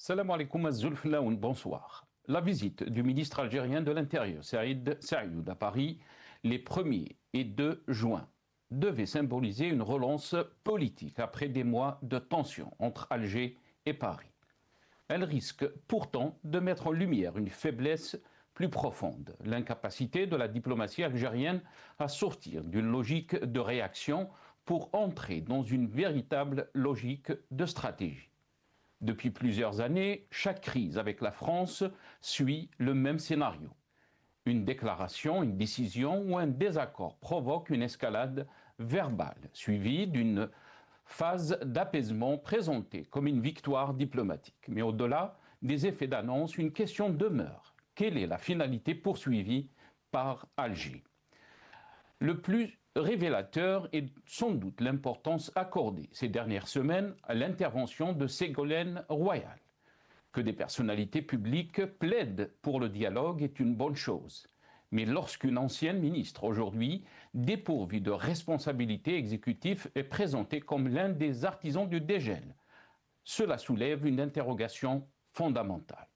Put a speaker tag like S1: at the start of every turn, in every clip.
S1: Salam alaikum Zulflaoun, bonsoir. La visite du ministre algérien de l'Intérieur, Saïd Saïoud, à Paris, les 1er et 2 juin, devait symboliser une relance politique après des mois de tension entre Alger et Paris. Elle risque pourtant de mettre en lumière une faiblesse plus profonde, l'incapacité de la diplomatie algérienne à sortir d'une logique de réaction pour entrer dans une véritable logique de stratégie. Depuis plusieurs années, chaque crise avec la France suit le même scénario. Une déclaration, une décision ou un désaccord provoque une escalade verbale, suivie d'une phase d'apaisement présentée comme une victoire diplomatique. Mais au-delà des effets d'annonce, une question demeure. Quelle est la finalité poursuivie par Alger? Le plus révélateur est sans doute l'importance accordée ces dernières semaines à l'intervention de Ségolène Royal. Que des personnalités publiques plaident pour le dialogue est une bonne chose. Mais lorsqu'une ancienne ministre, aujourd'hui dépourvue de responsabilité exécutive, est présentée comme l'un des artisans du dégel, cela soulève une interrogation fondamentale.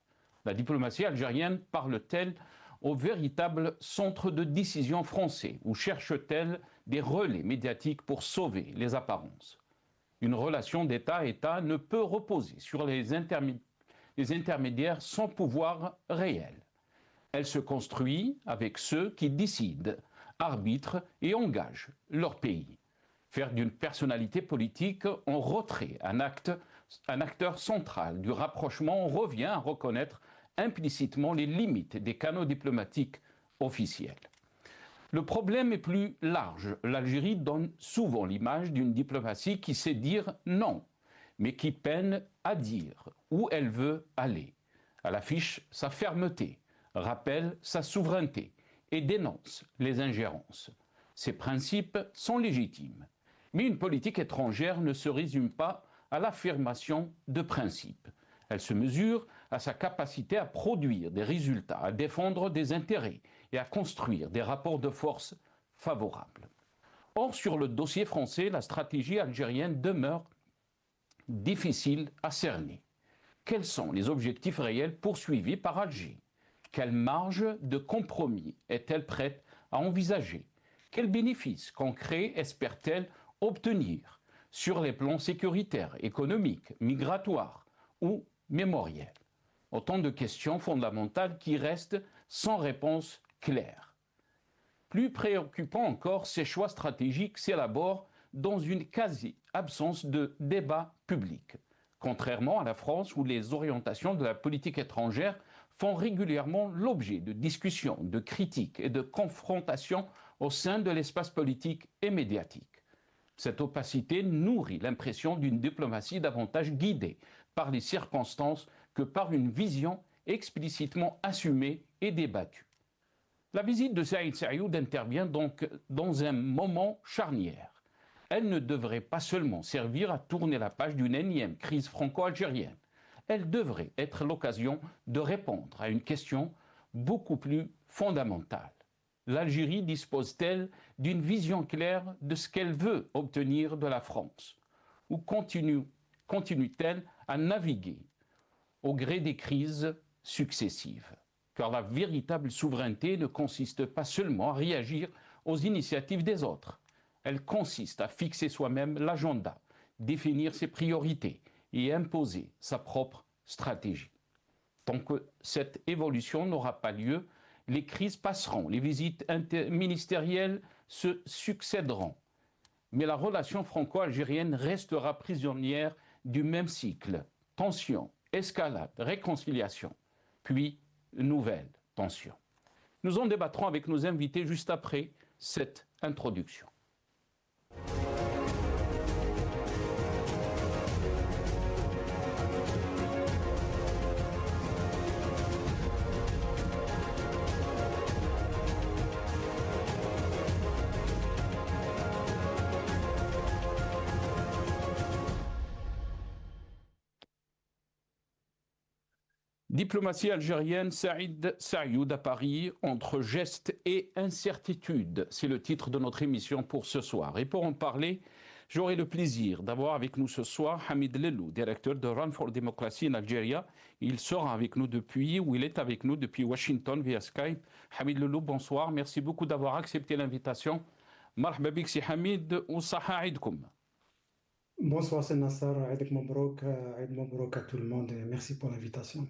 S1: La diplomatie algérienne parle-t-elle au véritable centre de décision français ou cherche-t-elle des relais médiatiques pour sauver les apparences? Une relation d'État à État ne peut reposer sur les intermédiaires sans pouvoir réel. Elle se construit avec ceux qui décident, arbitrent et engagent leur pays. Faire d'une personnalité politique en retrait un acteur central du rapprochement revient à reconnaître implicitement les limites des canaux diplomatiques officiels. Le problème est plus large. L'Algérie donne souvent l'image d'une diplomatie qui sait dire non, mais qui peine à dire où elle veut aller. Elle affiche sa fermeté, rappelle sa souveraineté et dénonce les ingérences. Ces principes sont légitimes. Mais une politique étrangère ne se résume pas à l'affirmation de principes. Elle se mesure à sa capacité à produire des résultats, à défendre des intérêts et à construire des rapports de force favorables. Or, sur le dossier français, la stratégie algérienne demeure difficile à cerner. Quels sont les objectifs réels poursuivis par Alger? Quelle marge de compromis est-elle prête à envisager? Quels bénéfices concrets espère-t-elle obtenir sur les plans sécuritaires, économiques, migratoires ou mémoriels? Autant de questions fondamentales qui restent sans réponse claire. Plus préoccupant encore, ces choix stratégiques s'élaborent dans une quasi-absence de débat public. Contrairement à la France où les orientations de la politique étrangère font régulièrement l'objet de discussions, de critiques et de confrontations au sein de l'espace politique et médiatique. Cette opacité nourrit l'impression d'une diplomatie davantage guidée par les circonstances que par une vision explicitement assumée et débattue. La visite de Saïd Saïoud intervient donc dans un moment charnière. Elle ne devrait pas seulement servir à tourner la page d'une énième crise franco-algérienne. Elle devrait être l'occasion de répondre à une question beaucoup plus fondamentale. L'Algérie dispose-t-elle d'une vision claire de ce qu'elle veut obtenir de la France? Ou continue-t-elle à naviguer au gré des crises successives? Car la véritable souveraineté ne consiste pas seulement à réagir aux initiatives des autres. Elle consiste à fixer soi-même l'agenda, définir ses priorités et imposer sa propre stratégie. Tant que cette évolution n'aura pas lieu, les crises passeront, les visites ministérielles se succéderont. Mais la relation franco-algérienne restera prisonnière du même cycle. Tension, escalade, réconciliation, puis nouvelle tension. Nous en débattrons avec nos invités juste après cette introduction. Diplomatie algérienne, Saïd Saïoud à Paris, entre gestes et incertitudes. C'est le titre de notre émission pour ce soir. Et pour en parler, J'aurai le plaisir d'avoir avec nous ce soir Hamid Lellou, directeur de Run for Democracy en Algérie. Il sera avec nous depuis, ou il est avec nous depuis Washington via Skype. Hamid Lellou, bonsoir. Merci beaucoup d'avoir accepté l'invitation. Marhaba bik si Hamid, ou Saha Aïdkoum.
S2: Bonsoir, c'est Nassar. Aïd Mabrouk à tout le monde et merci pour l'invitation.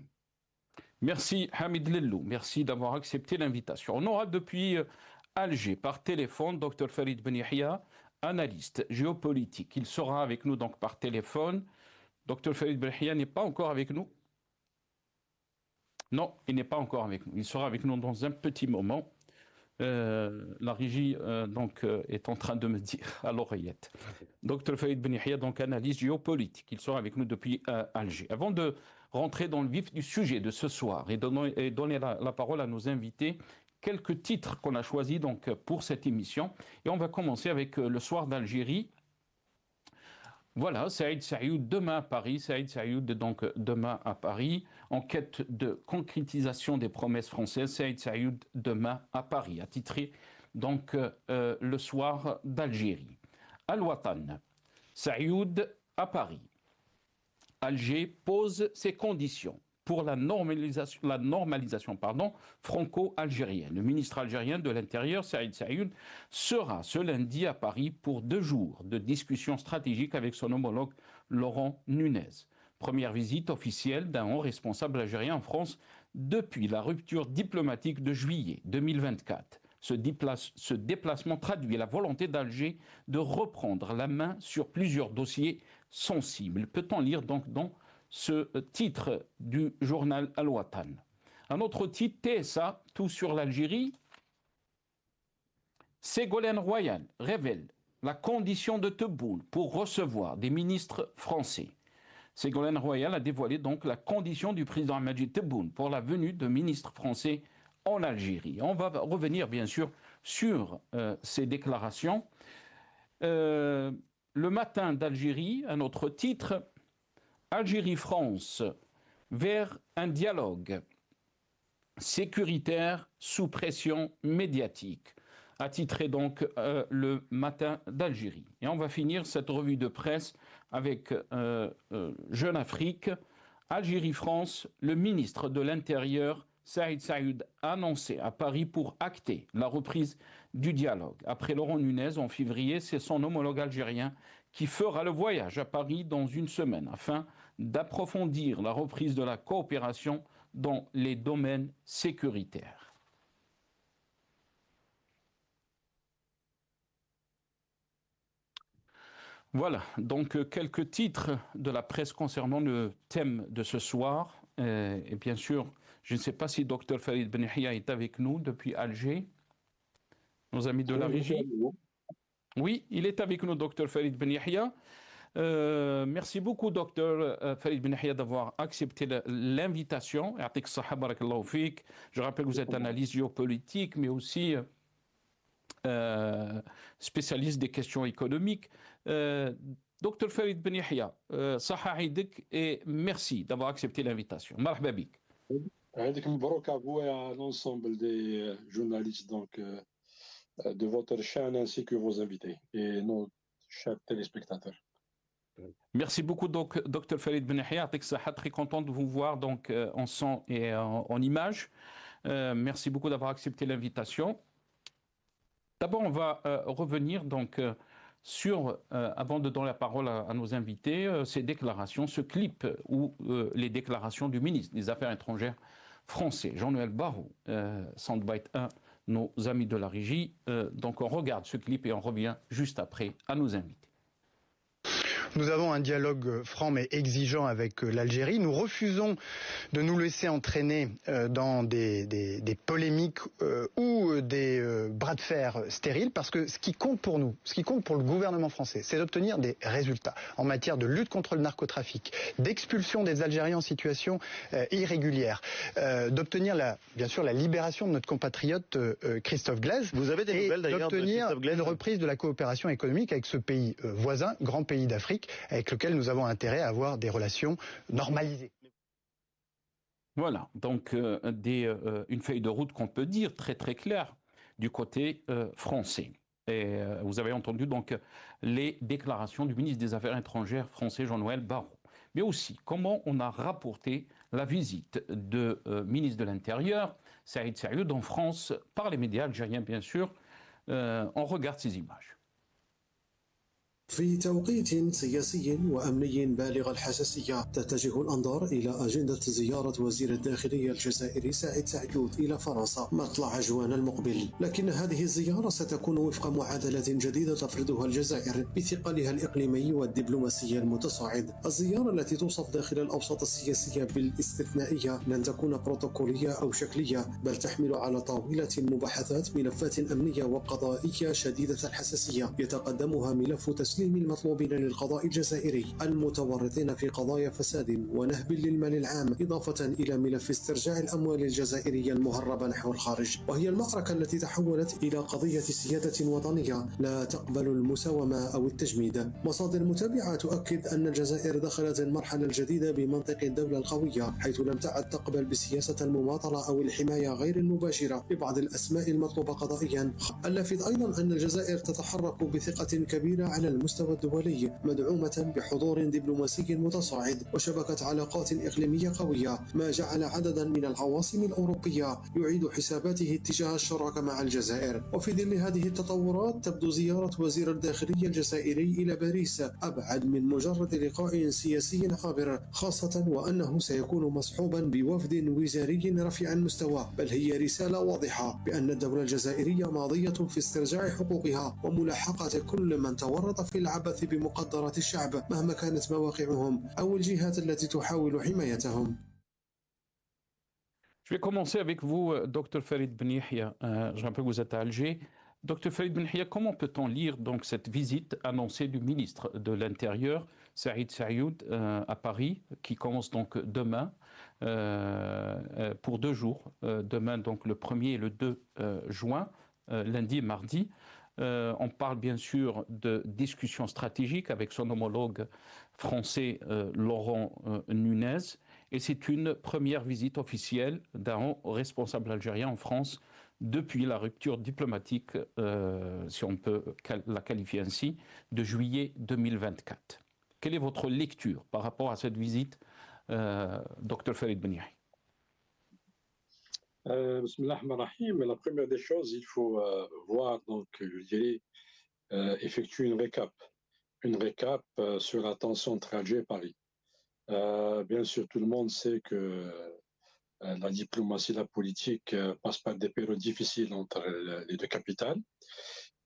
S1: Merci Hamid Lellou, merci d'avoir accepté l'invitation. On aura depuis Alger par téléphone Dr Farid Ben Yahia, analyste géopolitique. Il sera avec nous donc par téléphone. Dr Farid Ben Yahia n'est pas encore avec nous. Non, il n'est pas encore avec nous. Il sera avec nous dans un petit moment. La régie est en train de me dire à l'oreillette. Dr Farid Ben Yahia, donc analyste géopolitique. Il sera avec nous depuis Alger. Avant de rentrer dans le vif du sujet de ce soir et donner la parole à nos invités, quelques titres qu'on a choisis donc pour cette émission. Et on va commencer avec le soir d'Algérie. Voilà, Saïd Saïoud demain à Paris. Saïd Saïoud donc demain à Paris. En quête de concrétisation des promesses françaises, Saïd Saïoud demain à Paris, a titré donc le soir d'Algérie. Al-Watan, Saïoud à Paris. Alger pose ses conditions pour la normalisation franco-algérienne. Le ministre algérien de l'Intérieur, Saïd Saïoud, sera ce lundi à Paris pour 2 jours de discussions stratégiques avec son homologue Laurent Nunez. Première visite officielle d'un haut responsable algérien en France depuis la rupture diplomatique de juillet 2024. Ce déplacement traduit la volonté d'Alger de reprendre la main sur plusieurs dossiers sensibles. Peut-on lire donc dans ce titre du journal Al-Watan. Un autre titre, TSA, tout sur l'Algérie. Ségolène Royal révèle la condition de Tebboune pour recevoir des ministres français. Ségolène Royal a dévoilé donc la condition du président Majid Tebboune pour la venue de ministres français en Algérie. On va revenir bien sûr sur ces déclarations. Le matin d'Algérie, un autre titre, Algérie-France vers un dialogue sécuritaire sous pression médiatique, a titré donc le matin d'Algérie. Et on va finir cette revue de presse avec Jeune Afrique, Algérie-France, le ministre de l'Intérieur, Saïd Saïoud, a annoncé à Paris pour acter la reprise du dialogue. Après Laurent Nunez, en février, c'est son homologue algérien qui fera le voyage à Paris dans une semaine afin d'approfondir la reprise de la coopération dans les domaines sécuritaires. Voilà, donc quelques titres de la presse concernant le thème de ce soir. Et bien sûr, je ne sais pas si Dr Farid Ben Yahia est avec nous depuis Alger. Nos amis de la régie. Oui, il est avec nous, Dr Farid Ben Yahia. Merci beaucoup, Dr Farid Ben Yahia, d'avoir accepté l'invitation. Je rappelle que vous êtes analyste géopolitique, mais aussi spécialiste des questions économiques. Dr Farid Ben Yahia, Saha Aïdik, et merci d'avoir accepté l'invitation. Marhaba bik.
S3: Aïdik Mbrouk à vous et à l'ensemble des journalistes de votre chaîne ainsi que vos invités et nos chers téléspectateurs.
S1: Merci beaucoup, donc, Dr Farid Ben Yahia. Très content de vous voir donc, en son et en image. Merci beaucoup d'avoir accepté l'invitation. D'abord, on va revenir donc, sur, avant de donner la parole à nos invités, ces déclarations, ce clip où les déclarations du ministre des Affaires étrangères français, Jean-Noël Barrot, Soundbite 1, nos amis de la régie. Donc on regarde ce clip et on revient juste après à nos invités.
S4: Nous avons un dialogue franc mais exigeant avec l'Algérie. Nous refusons de nous laisser entraîner dans des polémiques ou des bras de fer stériles, parce que ce qui compte pour nous, ce qui compte pour le gouvernement français, c'est d'obtenir des résultats en matière de lutte contre le narcotrafic, d'expulsion des Algériens en situation irrégulière, d'obtenir bien sûr la libération de notre compatriote Christophe Glaise.
S5: Vous avez des nouvelles d'ailleurs de Christophe Glaise ?
S4: Une reprise de la coopération économique avec ce pays voisin, grand pays d'Afrique, avec lequel nous avons intérêt à avoir des relations normalisées.
S1: Voilà, donc une feuille de route qu'on peut dire très très claire du côté français. Et vous avez entendu donc les déclarations du ministre des Affaires étrangères français Jean-Noël Barrot. Mais aussi comment on a rapporté la visite du ministre de l'Intérieur, Saïd Saïoud, en France, par les médias algériens bien sûr. On regarde ces images.
S6: في توقيت سياسي وأمني بالغ الحساسية تتجه الأنظار إلى أجندة زيارة وزير الداخلية الجزائري سعيد سعيود إلى فرنسا مطلع جوان المقبل، لكن هذه الزيارة ستكون وفق معادلة جديدة تفرضها الجزائر بثقلها الإقليمي والدبلوماسي المتصاعد. الزيارة التي توصف داخل الأوساط السياسية بالاستثنائية لن تكون بروتوكولية أو شكلية، بل تحمل على طاولة المباحثات ملفات أمنية وقضائية شديدة الحساسية يتقدمها ملف تسليم المطلوبين للقضاء الجزائري المتورطين في قضايا فساد ونهب للمال العام، إضافة إلى ملف استرجاع الأموال الجزائرية المهربة نحو الخارج، وهي المعركة التي تحولت إلى قضية سيادة وطنية لا تقبل المساومة أو التجميد. مصادر متابعة تؤكد أن الجزائر دخلت المرحلة الجديدة بمنطق الدولة القوية، حيث لم تعد تقبل بسياسة المماطلة أو الحماية غير المباشرة لبعض الأسماء المطلوبة قضائيا. اللافت أيضا أن الجزائر تتحرك بثقة كبيرة على المستوى الدولي، مدعومة بحضور دبلوماسي متصاعد وشبكة علاقات إقليمية قوية، ما جعل عددا من العواصم الأوروبية يعيد حساباته اتجاه الشراكة مع الجزائر. وفي ظل هذه التطورات تبدو زيارة وزير الداخلية الجزائري إلى باريس أبعد من مجرد لقاء سياسي عابر، خاصة وأنه سيكون مصحوبا بوفد وزاري رفيع المستوى، بل هي رسالة واضحة بأن الدولة الجزائرية ماضية في استرجاع حقوقها وملاحقة كل من تورط في العبث بمقدرات الشعب مهما كانت مواقعهم أو الجهات التي تحاول حمايتهم.
S1: Je vais commencer avec vous, Dr Farid Ben Yahia. Je rappelle que vous êtes à Alger. Dr Farid Ben Yahia, comment peut-on lire donc cette visite annoncée du ministre de l'Intérieur, Saïd Saïoud, à Paris, qui commence donc demain pour 2 jours, demain donc le 1er et le 2 juin, lundi et mardi. On parle bien sûr de discussions stratégiques avec son homologue français Laurent Nunez. Et c'est une première visite officielle d'un responsable algérien en France depuis la rupture diplomatique, si on peut la qualifier ainsi, de juillet 2024. Quelle est votre lecture par rapport à cette visite, Dr Farid Ben Yahia?
S3: Bismillah ar-Rahman ar-Rahim. La première des choses, il faut voir, donc, je dirais, effectuer une récap sur la tension entre Alger et Paris. Bien sûr, tout le monde sait que la diplomatie, la politique passe par des périodes difficiles entre les 2 capitales,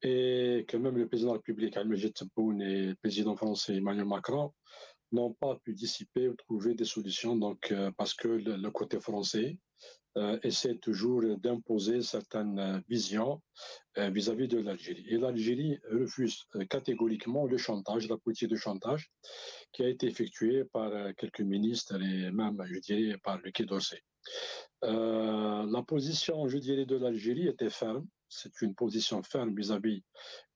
S3: et que même le président de la République, Al-Majid Tebboune, et le président français Emmanuel Macron n'ont pas pu dissiper ou trouver des solutions, donc, parce que le côté français essaie toujours d'imposer certaines visions vis-à-vis de l'Algérie. Et l'Algérie refuse catégoriquement le chantage, la politique de chantage qui a été effectuée par quelques ministres et même, je dirais, par le Quai d'Orsay. La position, je dirais, de l'Algérie était ferme. C'est une position ferme vis-à-vis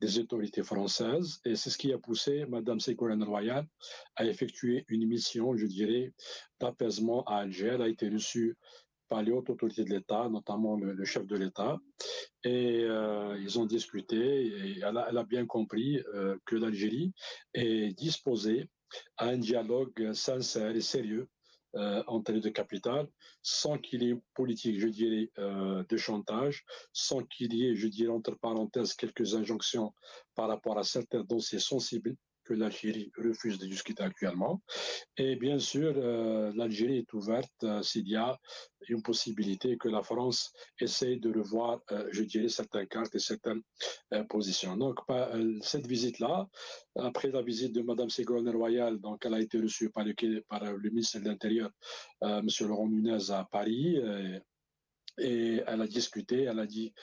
S3: des autorités françaises, et c'est ce qui a poussé Mme Ségolène Royal à effectuer une mission, je dirais, d'apaisement à Alger. Elle a été reçue par les hautes autorités de l'État, notamment le chef de l'État, et ils ont discuté, et elle a bien compris que l'Algérie est disposée à un dialogue sincère et sérieux entre les 2 capitales, sans qu'il y ait une politique, je dirais, de chantage, sans qu'il y ait, je dirais, entre parenthèses, quelques injonctions par rapport à certains dossiers sensibles que l'Algérie refuse de discuter actuellement. Et bien sûr, l'Algérie est ouverte s'il y a une possibilité que la France essaye de revoir, je dirais, certaines cartes et certaines positions. Donc, cette visite-là, après la visite de Mme Ségolène Royal, donc elle a été reçue par le ministre de l'Intérieur, M. Laurent Nunez, à Paris, et elle a discuté, elle a dit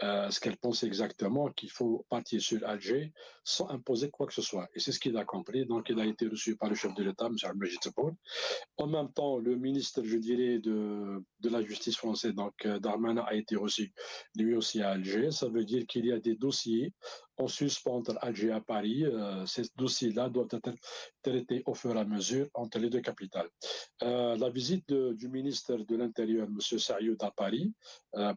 S3: ce qu'elle pense exactement, qu'il faut partir sur Alger sans imposer quoi que ce soit. Et c'est ce qu'il a compris. Donc, il a été reçu par le chef de l'État, M. Al-Majid Tebboune. En même temps, le ministre, je dirais, de la justice française, donc Darmanin, a été reçu lui aussi à Alger. Ça veut dire qu'il y a des dossiers en suspens entre Alger et Paris. Ces dossiers-là doivent être traités au fur et à mesure entre les deux capitales. La visite du ministre de l'Intérieur, M. Sayoud, à Paris,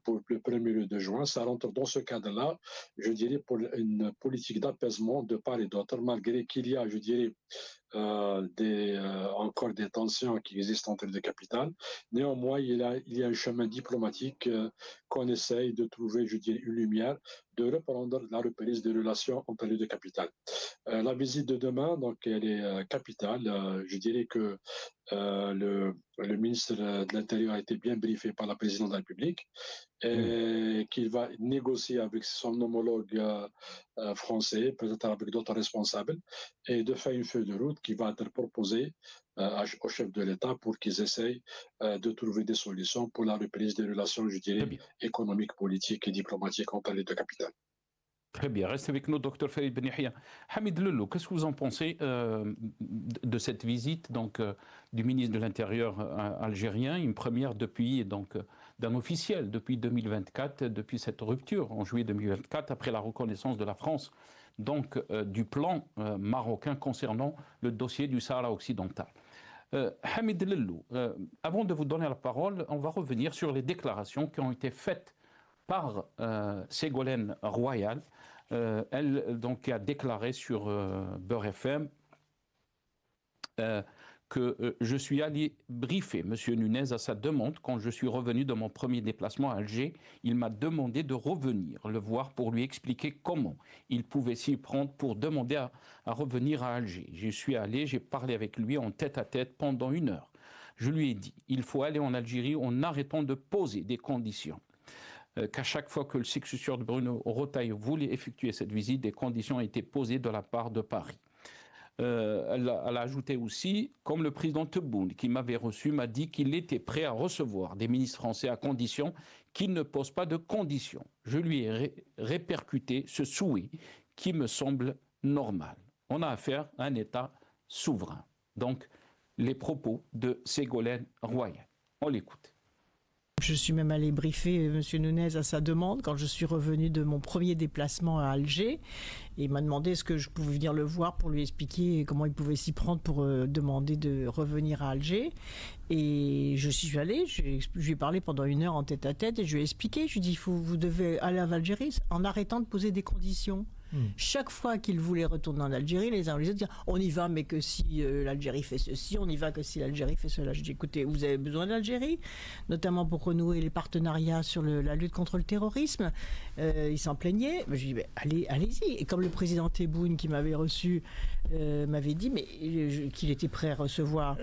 S3: pour le 1er lieu de juin, ça rentre dans ce cadre-là, je dirais, pour une politique d'apaisement de part et d'autre, malgré qu'il y a, je dirais, encore des tensions qui existent entre les deux capitales. Néanmoins, il y a un chemin diplomatique qu'on essaye de trouver, je dirais, une lumière, de reprendre la reprise des relations entre les deux capitales. La visite de demain, donc, elle est capitale. Je dirais que le ministre de l'Intérieur a été bien briefé par la présidente de la République et qu'il va négocier avec son homologue français, peut-être avec d'autres responsables, et de faire une feuille de route qui va être proposée au chef de l'État pour qu'ils essayent de trouver des solutions pour la reprise des relations, je dirais, économiques, politiques et diplomatiques entre les deux capitales.
S1: Très bien, restez avec nous, docteur Farid Ben Yahia. Hamid Lello, qu'est-ce que vous en pensez de cette visite donc, du ministre de l'Intérieur algérien, une première depuis, donc, d'un officiel depuis 2024, depuis cette rupture en juillet 2024, après la reconnaissance de la France donc, du plan marocain concernant le dossier du Sahara occidental. Hamid Lello, avant de vous donner la parole, on va revenir sur les déclarations qui ont été faites par Ségolène Royal. Elle donc a déclaré sur Beurre FM que je suis allé briefer M. Nunez à sa demande. Quand je suis revenu de mon premier déplacement à Alger, il m'a demandé de revenir le voir pour lui expliquer comment il pouvait s'y prendre pour demander à revenir à Alger. Je suis allé, j'ai parlé avec lui en tête-à-tête pendant 1 heure. Je lui ai dit, il faut aller en Algérie en arrêtant de poser des conditions. Qu'à chaque fois que le successeur de Bruno Retailleau voulait effectuer cette visite, des conditions ont été posées de la part de Paris. Elle a ajouté aussi, comme le président Tebboune, qui m'avait reçu, m'a dit qu'il était prêt à recevoir des ministres français à condition qu'ils ne posent pas de conditions. Je lui ai répercuté ce souhait qui me semble normal. On a affaire à un État souverain. Donc, les propos de Ségolène Royal. On l'écoute.
S7: Je suis même allé briefer M. Nunez à sa demande quand je suis revenu de mon premier déplacement à Alger. Et il m'a demandé est-ce que je pouvais venir le voir pour lui expliquer comment il pouvait s'y prendre pour demander de revenir à Alger. Et je suis allé, je lui ai parlé pendant 1 heure en tête-à-tête et je lui ai expliqué. Je lui ai dit vous devez aller en Algérie en arrêtant de poser des conditions. Chaque fois qu'il voulait retourner en Algérie, les uns ou les autres disaient on y va, mais que si l'Algérie fait ceci, on y va que si l'Algérie fait cela. Je dis écoutez, vous avez besoin d'Algérie, notamment pour renouer les partenariats sur la lutte contre le terrorisme. Ils s'en plaignaient. Je dis allez-y. Et comme le président Tebboune qui m'avait reçu m'avait dit qu'il était prêt à recevoir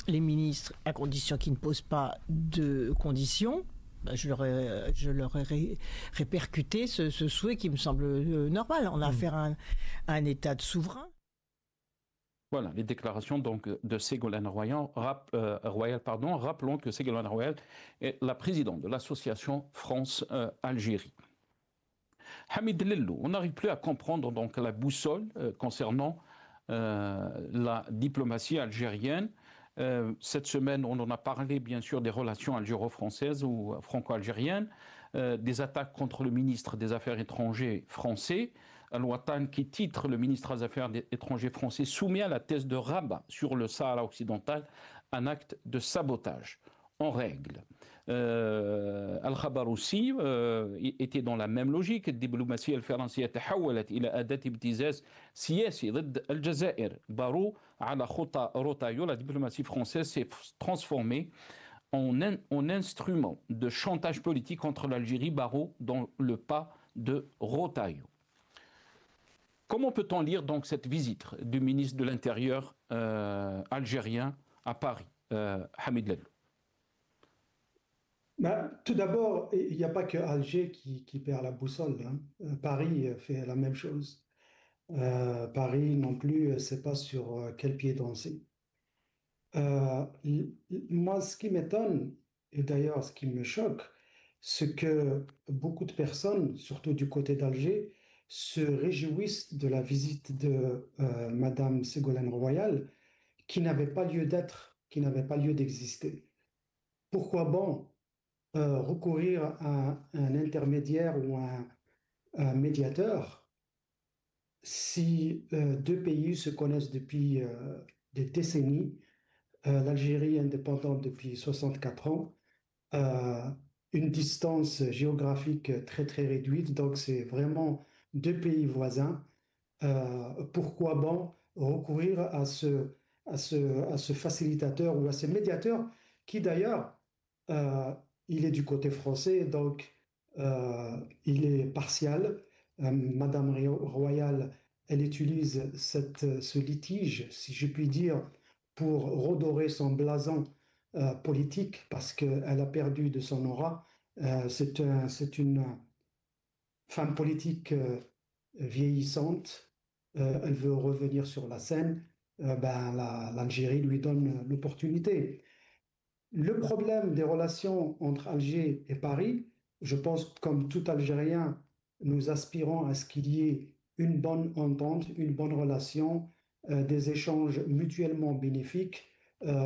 S7: les ministres à condition qu'ils ne posent pas de conditions. Je leur ai répercuté ce souhait qui me semble normal. On a affaire à un État de souverain.
S1: Voilà, les déclarations donc, de Ségolène Royal. Rappelons que Ségolène Royal est la présidente de l'association France-Algérie. Hamid Lello, on n'arrive plus à comprendre donc, la boussole concernant la diplomatie algérienne. Cette semaine, on en a parlé bien sûr des relations algéro-françaises ou franco-algériennes, des attaques contre le ministre des Affaires étrangères français, Al-Watan qui titre le ministre des Affaires étrangères français soumet à la thèse de Rabat sur le Sahara occidental un acte de sabotage. En règle. Al-Khabar aussi était dans la même logique. الدبلوماسية الفرنسية تحولت إلى أداة ابتزاز سياسي ضد الجزائر. Barreau على خطى روتايو, la diplomatie française s'est transformée en instrument de chantage politique contre l'Algérie, Barreau dans le pas de Rotaillot. Comment peut-on lire donc cette visite du ministre de l'Intérieur algérien à Paris, Hamid Lello?
S2: Tout d'abord, il n'y a pas que Alger qui perd la boussole, hein. Paris fait la même chose. Paris non plus ne sait pas sur quel pied danser. Moi, ce qui m'étonne, et d'ailleurs ce qui me choque, c'est que beaucoup de personnes, surtout du côté d'Alger, se réjouissent de la visite de Madame Ségolène Royal, qui n'avait pas lieu d'être, qui n'avait pas lieu d'exister. Pourquoi bon recourir à un intermédiaire ou un médiateur si deux pays se connaissent depuis des décennies, l'Algérie est indépendante depuis 64 ans, euh, une distance géographique très très réduite, donc c'est vraiment deux pays voisins. Pourquoi bon recourir à ce facilitateur ou à ce médiateur qui d'ailleurs, euh, il est du côté français, donc il est partial. Madame Royal, elle utilise ce litige, si je puis dire, pour redorer son blason politique parce qu'elle a perdu de son aura. C'est une femme politique vieillissante, elle veut revenir sur la scène, l'Algérie lui donne l'opportunité. Le problème des relations entre Alger et Paris, je pense comme tout Algérien, nous aspirons à ce qu'il y ait une bonne entente, une bonne relation, des échanges mutuellement bénéfiques,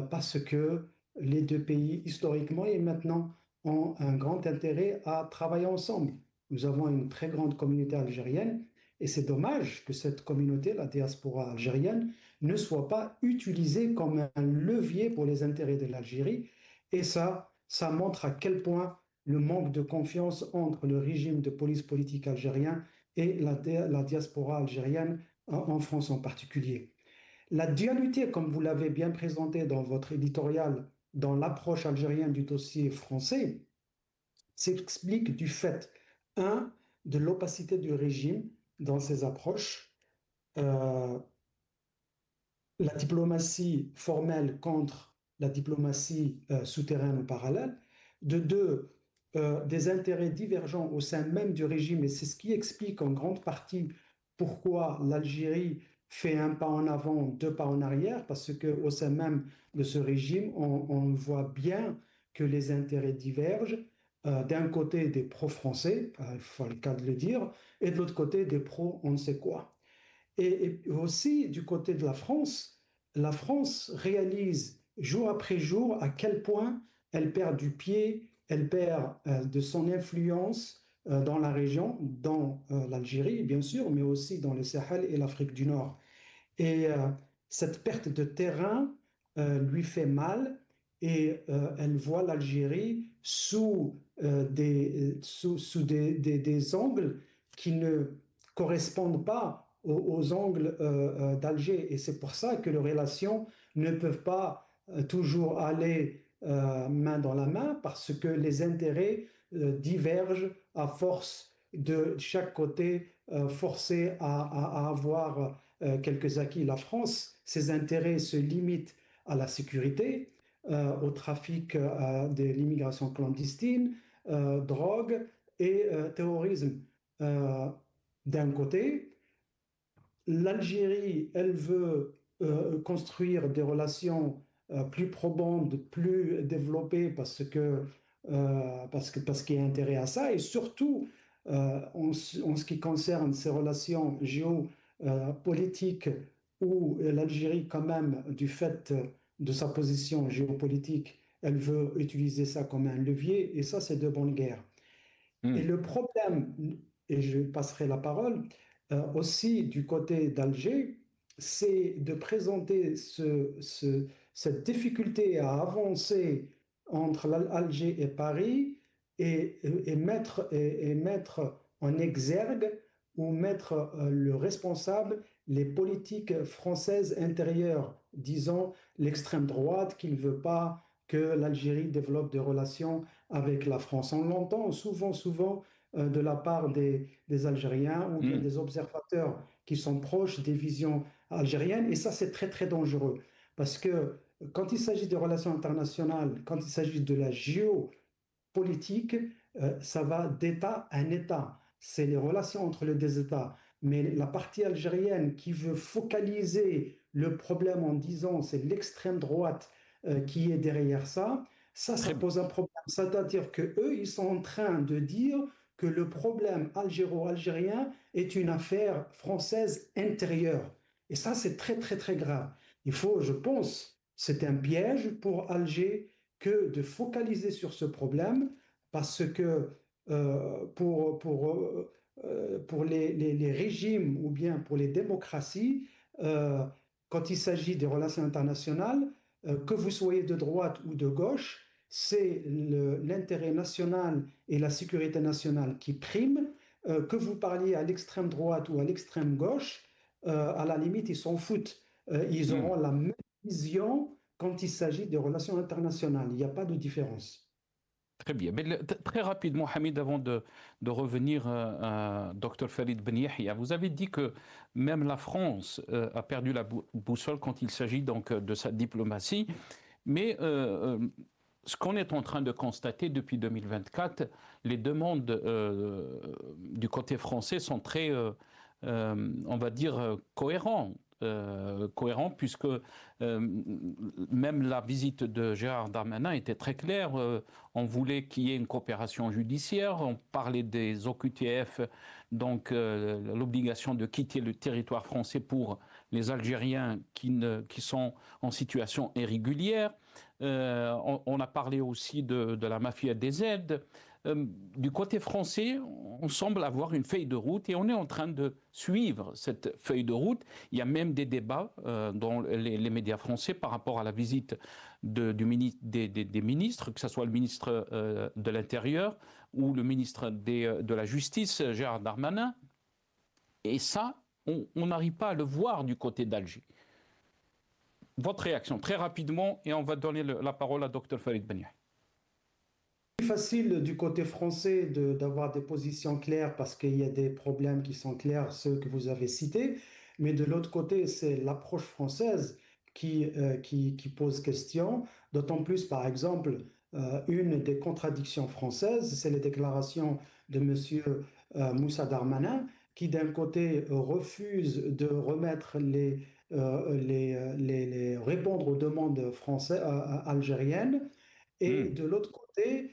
S2: parce que les deux pays, historiquement et maintenant, ont un grand intérêt à travailler ensemble. Nous avons une très grande communauté algérienne et c'est dommage que cette communauté, la diaspora algérienne, ne soit pas utilisée comme un levier pour les intérêts de l'Algérie. Et ça montre à quel point le manque de confiance entre le régime de police politique algérien et la diaspora algérienne, en France en particulier. La dualité, comme vous l'avez bien présenté dans votre éditorial, dans l'approche algérienne du dossier français, s'explique du fait, un, de l'opacité du régime dans ses approches, euh, la diplomatie formelle contre la diplomatie souterraine ou parallèle, de deux, des intérêts divergents au sein même du régime, et c'est ce qui explique en grande partie pourquoi l'Algérie fait un pas en avant, deux pas en arrière, parce qu'au sein même de ce régime, on voit bien que les intérêts divergent. D'un côté des pro-français, il faut le cas de le dire, et de l'autre côté des pro-on ne sait quoi. Et aussi, du côté de la France réalise jour après jour à quel point elle perd du pied, elle perd de son influence dans la région, dans l'Algérie, bien sûr, mais aussi dans le Sahel et l'Afrique du Nord. Et cette perte de terrain lui fait mal et elle voit l'Algérie sous des angles qui ne correspondent pas aux angles d'Alger. Et c'est pour ça que les relations ne peuvent pas toujours aller main dans la main parce que les intérêts divergent à force de chaque côté forcer à avoir quelques acquis. La France, ses intérêts se limitent à la sécurité, au trafic de l'immigration clandestine, drogue et terrorisme. D'un côté, l'Algérie, elle veut construire des relations plus probantes, plus développées parce qu'il y a intérêt à ça, et surtout en ce qui concerne ces relations géopolitiques où l'Algérie, quand même, du fait de sa position géopolitique, elle veut utiliser ça comme un levier, et ça, c'est de bonne guerre. Et le problème, et je passerai la parole, aussi du côté d'Alger, c'est de présenter cette difficulté à avancer entre Alger et Paris et mettre en exergue ou mettre le responsable les politiques françaises intérieures, disons l'extrême droite qui ne veut pas que l'Algérie développe des relations avec la France. On l'entend souvent de la part des Algériens ou bien des observateurs qui sont proches des visions algériennes. Et ça, c'est très, très dangereux. Parce que quand il s'agit de relations internationales, quand il s'agit de la géopolitique, ça va d'État en État. C'est les relations entre les deux États. Mais la partie algérienne qui veut focaliser le problème en disant c'est l'extrême droite qui est derrière ça, ça pose un problème. C'est-à-dire qu'eux, ils sont en train de dire que le problème algéro-algérien est une affaire française intérieure. Et ça, c'est très, très, très grave. Il faut, je pense, c'est un piège pour Alger que de focaliser sur ce problème parce que pour pour les régimes ou bien pour les démocraties, quand il s'agit des relations internationales, que vous soyez de droite ou de gauche, c'est l'intérêt national et la sécurité nationale qui priment. Que vous parliez à l'extrême droite ou à l'extrême gauche, à la limite, ils s'en foutent. Ils auront la même vision quand il s'agit des relations internationales. Il n'y a pas de différence.
S1: Très bien. Mais très rapidement, Hamid, avant de revenir à Dr Farid Ben Yahia, vous avez dit que même la France a perdu la boussole quand il s'agit donc de sa diplomatie. Mais ce qu'on est en train de constater depuis 2024, les demandes du côté français sont très, on va dire, cohérentes. Puisque même la visite de Gérard Darmanin était très claire. On voulait qu'il y ait une coopération judiciaire, on parlait des OQTF, donc l'obligation de quitter le territoire français pour les Algériens qui sont en situation irrégulière. On a parlé aussi de la mafia des aides. Du côté français, on semble avoir une feuille de route et on est en train de suivre cette feuille de route. Il y a même des débats dans les médias français par rapport à la visite des ministres, que ce soit le ministre de l'Intérieur ou le ministre de la Justice, Gérard Darmanin. Et ça, on n'arrive pas à le voir du côté d'Alger. Votre réaction, très rapidement, et on va donner la parole à Dr Farid Ben Yahia.
S2: C'est facile du côté français d'avoir des positions claires parce qu'il y a des problèmes qui sont clairs, ceux que vous avez cités, mais de l'autre côté, c'est l'approche française qui pose question, d'autant plus, par exemple, une des contradictions françaises, c'est les déclarations de M. Moussa Darmanin, qui d'un côté refuse de remettre répondre aux demandes françaises, algériennes, et de l'autre côté,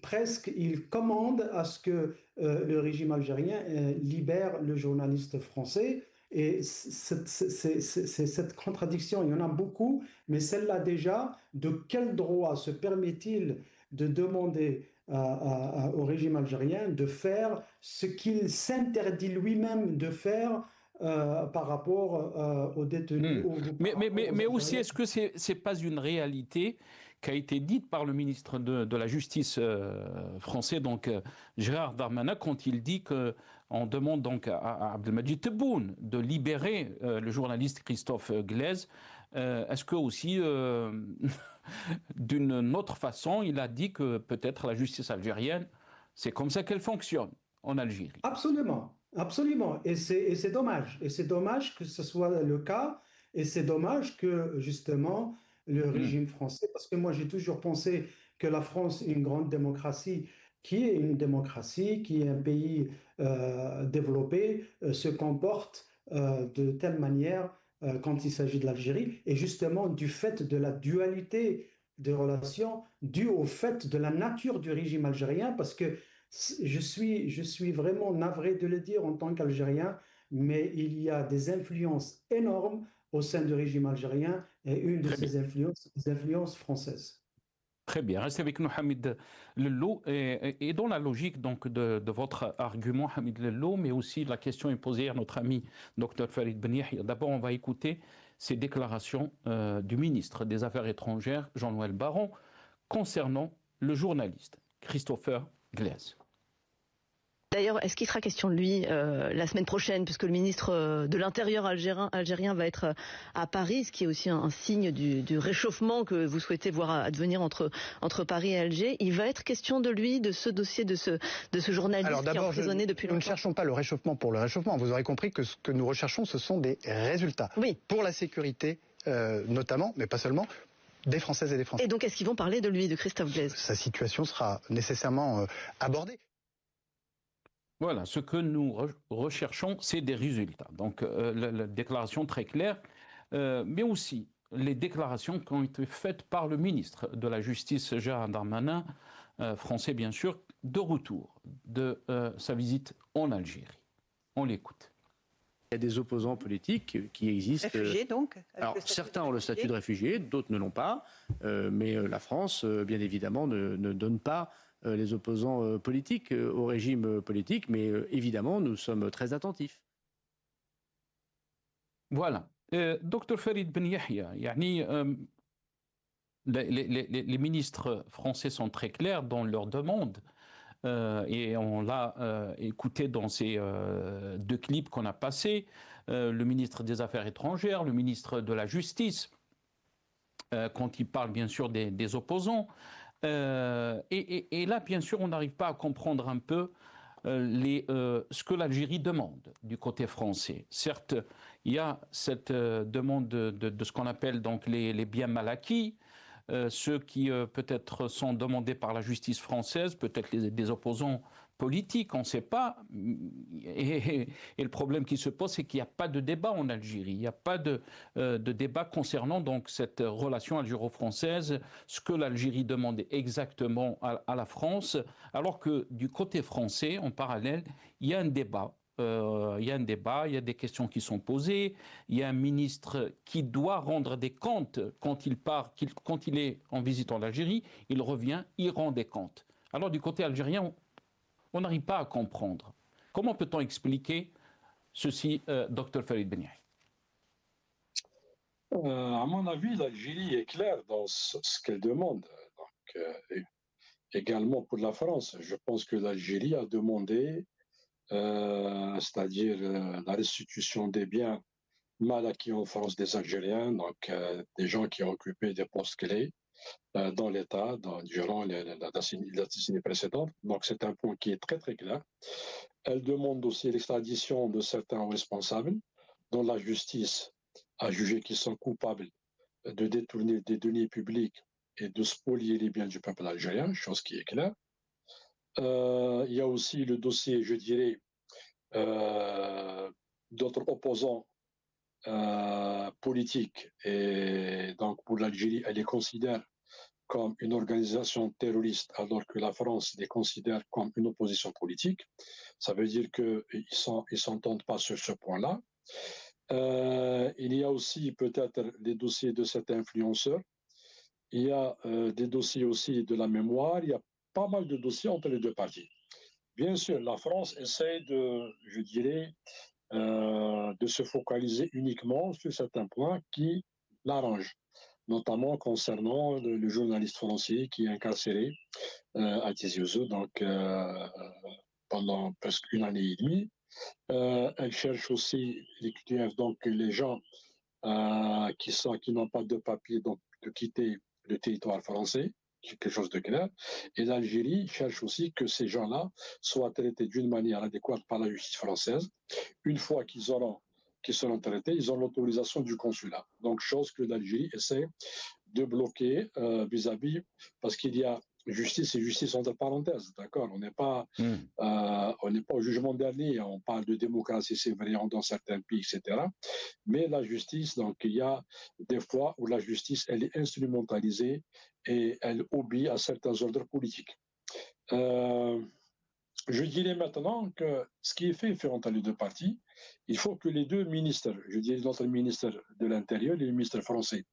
S2: presque, il commande à ce que le régime algérien libère le journaliste français. Et cette contradiction, il y en a beaucoup, mais celle-là déjà, de quel droit se permet-il de demander au régime algérien de faire ce qu'il s'interdit lui-même de faire par rapport aux détenus.
S1: Mais aussi, est-ce que ce n'est pas une réalité qui a été dite par le ministre de la Justice français, donc Gérard Darmanin, quand il dit qu'on demande donc à Abdelmadjid Tebboune de libérer le journaliste Christophe Glaise. Est-ce que aussi, d'une autre façon, il a dit que peut-être la justice algérienne, c'est comme ça qu'elle fonctionne en Algérie?
S2: Absolument, absolument. Et c'est dommage. Et c'est dommage que ce soit le cas. Et c'est dommage que, justement, le régime français, parce que moi j'ai toujours pensé que la France est une grande démocratie, qui est un pays développé, se comporte de telle manière quand il s'agit de l'Algérie, et justement du fait de la dualité des relations, due au fait de la nature du régime algérien, parce que je suis vraiment navré de le dire en tant qu'Algérien, mais il y a des influences énormes au sein du régime algérien, et une de ces influences, des influences françaises.
S1: Très bien. Restez avec nous, Hamid Lello. Et dans la logique donc, de votre argument, Hamid Lello, mais aussi la question est posée à notre ami Dr Farid Ben Yahia. D'abord, on va écouter ces déclarations du ministre des Affaires étrangères, Jean-Noël Barrot, concernant le journaliste Christopher Glaise.
S8: D'ailleurs, est-ce qu'il sera question de lui la semaine prochaine, puisque le ministre de l'Intérieur algérien va être à Paris, ce qui est aussi un signe du réchauffement que vous souhaitez voir advenir entre Paris et Alger. Il va être question de lui, de ce dossier, de ce journaliste qui est emprisonné depuis longtemps.
S4: Nous ne cherchons pas le réchauffement pour le réchauffement. Vous aurez compris que ce que nous recherchons, ce sont des résultats.
S8: Oui.
S4: Pour la sécurité, notamment, mais pas seulement, des Françaises et des Français.
S8: Et donc, est-ce qu'ils vont parler de lui, de Christophe Glaise?
S4: Sa situation sera nécessairement abordée.
S1: Voilà, ce que nous recherchons, c'est des résultats. Donc, la déclaration très claire, mais aussi les déclarations qui ont été faites par le ministre de la Justice, Gérard Darmanin, français bien sûr, de retour de sa visite en Algérie. On l'écoute.
S5: Il y a des opposants politiques qui existent.
S9: Réfugiés donc?
S5: Alors certains ont le statut de réfugié, d'autres ne l'ont pas, mais la France, bien évidemment, ne donne pas les opposants politiques au régime politique, mais évidemment, nous sommes très attentifs.
S1: Voilà. Docteur Farid Ben Yahya, yani, les ministres français sont très clairs dans leur demande. Et on l'a écouté dans ces deux clips qu'on a passés, le ministre des Affaires étrangères, le ministre de la Justice, quand il parle bien sûr des opposants. Et là, bien sûr, on n'arrive pas à comprendre un peu ce que l'Algérie demande du côté français. Certes, il y a cette demande de ce qu'on appelle donc les biens mal acquis, ceux qui peut-être sont demandés par la justice française, peut-être des opposants politiques, on ne sait pas. Et le problème qui se pose, c'est qu'il n'y a pas de débat en Algérie. Il n'y a pas de débat concernant donc cette relation algéro-française, ce que l'Algérie demande exactement à la France, alors que du côté français, en parallèle, il y a un débat. Il y a un débat, il y a des questions qui sont posées, il y a un ministre qui doit rendre des comptes quand il part, quand il est en visite en Algérie, il revient, il rend des comptes. Alors du côté algérien, on n'arrive pas à comprendre. Comment peut-on expliquer ceci, Dr Farid Ben Yahya?
S3: À mon avis, l'Algérie est claire dans ce qu'elle demande. Donc, également pour la France, je pense que l'Algérie a demandé c'est-à-dire la restitution des biens mal acquis en France des Algériens, donc des gens qui ont occupé des postes clés dans l'État durant la décennie précédente. Donc c'est un point qui est très très clair. Elle demande aussi l'extradition de certains responsables dont la justice a jugé qu'ils sont coupables de détourner des deniers publics et de spolier les biens du peuple algérien, chose qui est claire. Il y a aussi le dossier, je dirais, d'autres opposants politiques. Et donc, pour l'Algérie, elle les considère comme une organisation terroriste, alors que la France les considère comme une opposition politique. Ça veut dire qu'ils ne s'entendent pas sur ce point-là. Il y a aussi peut-être les dossiers de certains influenceurs. Il y a des dossiers aussi de la mémoire. Il y a pas mal de dossiers entre les deux parties. Bien sûr, la France essaie je dirais, de se focaliser uniquement sur certains points qui l'arrangent, notamment concernant le journaliste français qui est incarcéré à Tizi Ouzou, donc pendant presque une année et demie. Elle cherche aussi les QTF, donc les gens qui n'ont pas de papier, donc de quitter le territoire français, quelque chose de clair. Et l'Algérie cherche aussi que ces gens-là soient traités d'une manière adéquate par la justice française. Une fois qu'ils seront traités, ils ont l'autorisation du consulat. Donc, chose que l'Algérie essaie de bloquer vis-à-vis, parce qu'il y a justice et justice entre parenthèses, d'accord. On n'est pas au jugement dernier. On parle de démocratie, c'est vrai, dans certains pays, etc. Mais la justice, donc il y a des fois où la justice, elle est instrumentalisée et elle obéit à certains ordres politiques. Je dirais maintenant que ce qui est fait entre les deux parties, il faut que les deux ministres, je dirais notre ministre de l'Intérieur et le ministre français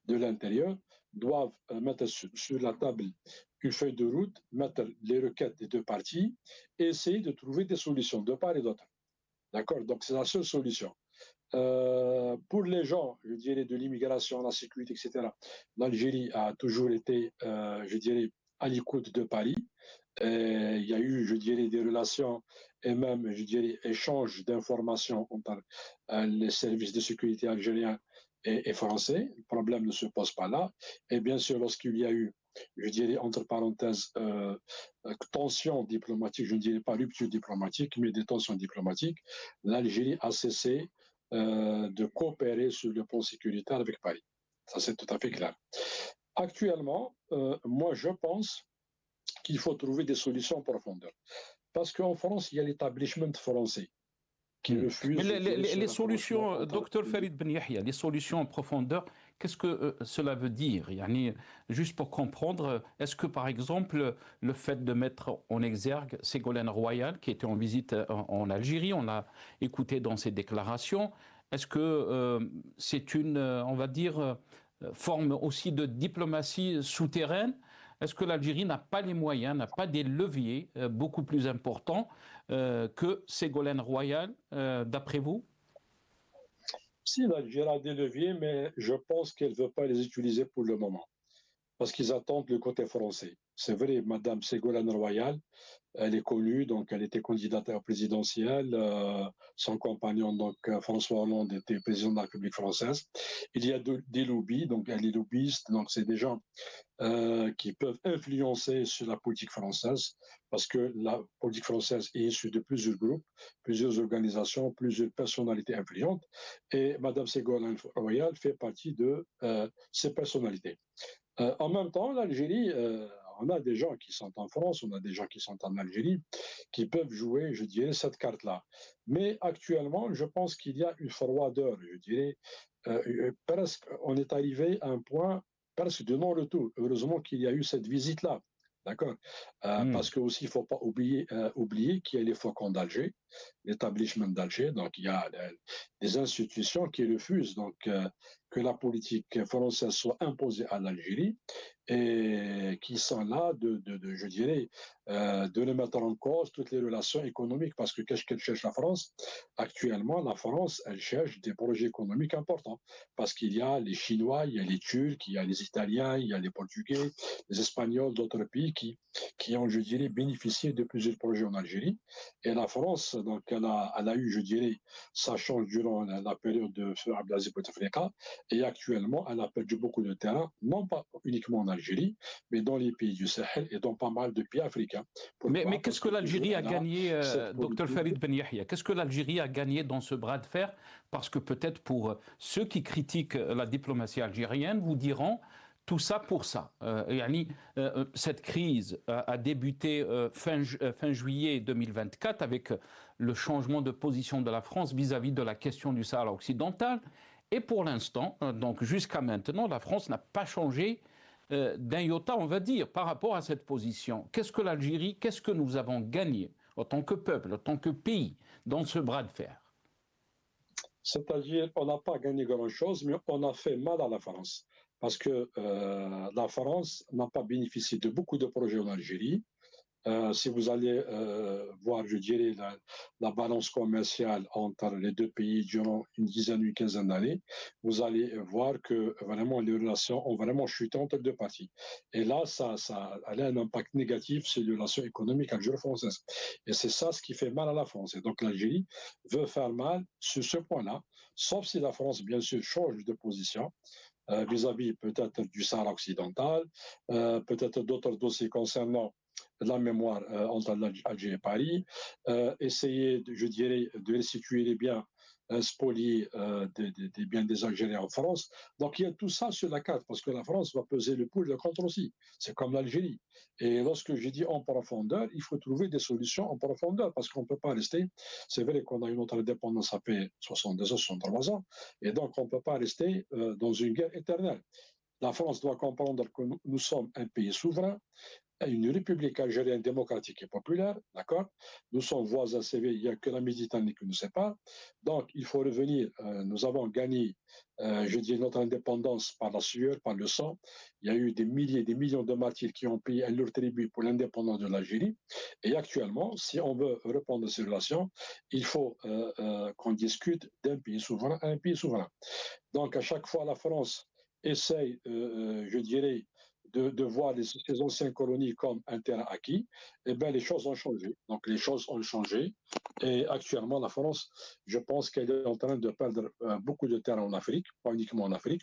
S3: de l'Intérieur, doivent mettre sur la table une feuille de route, mettre les requêtes des deux parties et essayer de trouver des solutions de part et d'autre. D'accord? Donc c'est la seule solution. Pour les gens, je dirais, de l'immigration, la sécurité, etc., l'Algérie a toujours été, je dirais, à l'écoute de Paris. Il y a eu, je dirais, des relations et même, je dirais, échanges d'informations entre les services de sécurité algériens et français. Le problème ne se pose pas là. Et bien sûr, lorsqu'il y a eu, je dirais, entre parenthèses, tensions diplomatiques, je ne dirais pas rupture diplomatique, mais des tensions diplomatiques, l'Algérie a cessé de coopérer sur le plan sécuritaire avec Paris. Ça, c'est tout à fait clair. Actuellement, moi, je pense qu'il faut trouver des solutions en profondeur. Parce qu'en France, il y a l'établissement français qui refuse...
S1: Mais les solutions, Dr Farid Ben Yahya, les solutions en profondeur, qu'est-ce que cela veut dire? Yani, juste pour comprendre, est-ce que par exemple, le fait de mettre en exergue Ségolène Royal, qui était en visite en Algérie, on l'a écouté dans ses déclarations, est-ce que c'est une, on va dire, forme aussi de diplomatie souterraine Est-ce que l'Algérie n'a pas les moyens, n'a pas des leviers beaucoup plus importants que Ségolène Royal, d'après vous?
S3: Si l'Algérie a des leviers, mais je pense qu'elle ne veut pas les utiliser pour le moment, parce qu'ils attendent le côté français. C'est vrai, Madame Ségolène Royal, elle est connue, donc elle était candidate présidentielle. Son compagnon, donc François Hollande, était président de la République française. Il y a des lobbies, donc elle est lobbyiste, donc c'est des gens qui peuvent influencer sur la politique française, parce que la politique française est issue de plusieurs groupes, plusieurs organisations, plusieurs personnalités influentes, et Madame Ségolène Royal fait partie de ces personnalités. En même temps, l'Algérie, on a des gens qui sont en France, on a des gens qui sont en Algérie, qui peuvent jouer, je dirais, cette carte-là. Mais actuellement, je pense qu'il y a une froideur, je dirais, presque, on est arrivé à un point presque de non-retour. Heureusement qu'il y a eu cette visite-là. D'accord. Parce que aussi, il ne faut pas oublier qu'il y a les faucons d'Alger, l'établissement d'Alger. Donc, il y a des institutions qui refusent donc, que la politique française soit imposée à l'Algérie et qui sont là je dirais, de les mettre en cause toutes les relations économiques. Parce que qu'est-ce qu'elle cherche la France? Actuellement, la France, elle cherche des projets économiques importants. Parce qu'il y a les Chinois, il y a les Turcs, il y a les Italiens, il y a les Portugais, les Espagnols, d'autres pays qui ont, je dirais, bénéficié de plusieurs projets en Algérie. Et la France, donc, elle a eu, je dirais, sa chance durant la période de Feu Abdelaziz Bouteflika. Et actuellement, elle a perdu beaucoup de terrain, non pas uniquement en Algérie, mais dans les pays du Sahel et dans pas mal de pays africains.
S1: Mais qu'est-ce que l'Algérie a gagné, Dr Farid Ben Yahia? Qu'est-ce que l'Algérie a gagné dans ce bras de fer? Parce que peut-être pour ceux qui critiquent la diplomatie algérienne vous diront tout ça pour ça. Cette crise a débuté fin juillet 2024 avec le changement de position de la France vis-à-vis de la question du Sahara occidental. Et pour l'instant, donc jusqu'à maintenant, la France n'a pas changé d'un iota, on va dire, par rapport à cette position. Qu'est-ce que l'Algérie, qu'est-ce que nous avons gagné en tant que peuple, en tant que pays, dans ce bras de fer?
S3: C'est-à-dire, on n'a pas gagné grand-chose, mais on a fait mal à la France. Parce que la France n'a pas bénéficié de beaucoup de projets en Algérie. Si vous allez voir, je dirais, la balance commerciale entre les deux pays durant une dizaine, une quinzaine d'années, vous allez voir que vraiment les relations ont vraiment chuté entre deux parties. Et là, ça a un impact négatif sur les relations économiques algéro-françaises. Et c'est ça ce qui fait mal à la France. Et donc l'Algérie veut faire mal sur ce point-là, sauf si la France, bien sûr, change de position vis-à-vis peut-être du Sahara occidental, peut-être d'autres dossiers concernant la mémoire entre Alger et Paris, essayer, je dirais, de restituer les biens spoliés des biens des Algériens en France. Donc il y a tout ça sur la carte, parce que la France va peser le pour et le contre aussi. C'est comme l'Algérie. Et lorsque j'ai dit en profondeur, il faut trouver des solutions en profondeur, parce qu'on ne peut pas rester. C'est vrai qu'on a une autre indépendance, ça fait 62 ans, 63 ans, et donc on ne peut pas rester dans une guerre éternelle. La France doit comprendre que nous sommes un pays souverain, une république algérienne démocratique et populaire, d'accord? Nous sommes voisins CV, il n'y a que la Méditerranée qui nous sépare. Donc, il faut revenir. Nous avons gagné, je dis, notre indépendance par la sueur, par le sang. Il y a eu des milliers, des millions de martyrs qui ont payé leur tribut pour l'indépendance de l'Algérie. Et actuellement, si on veut reprendre ces relations, il faut qu'on discute d'un pays souverain à un pays souverain. Donc, à chaque fois, la France essaye, je dirais, de voir ces anciennes colonies comme un terrain acquis, eh bien, les choses ont changé. Donc, les choses ont changé. Et actuellement, la France, je pense qu'elle est en train de perdre beaucoup de terrain en Afrique, pas uniquement en Afrique,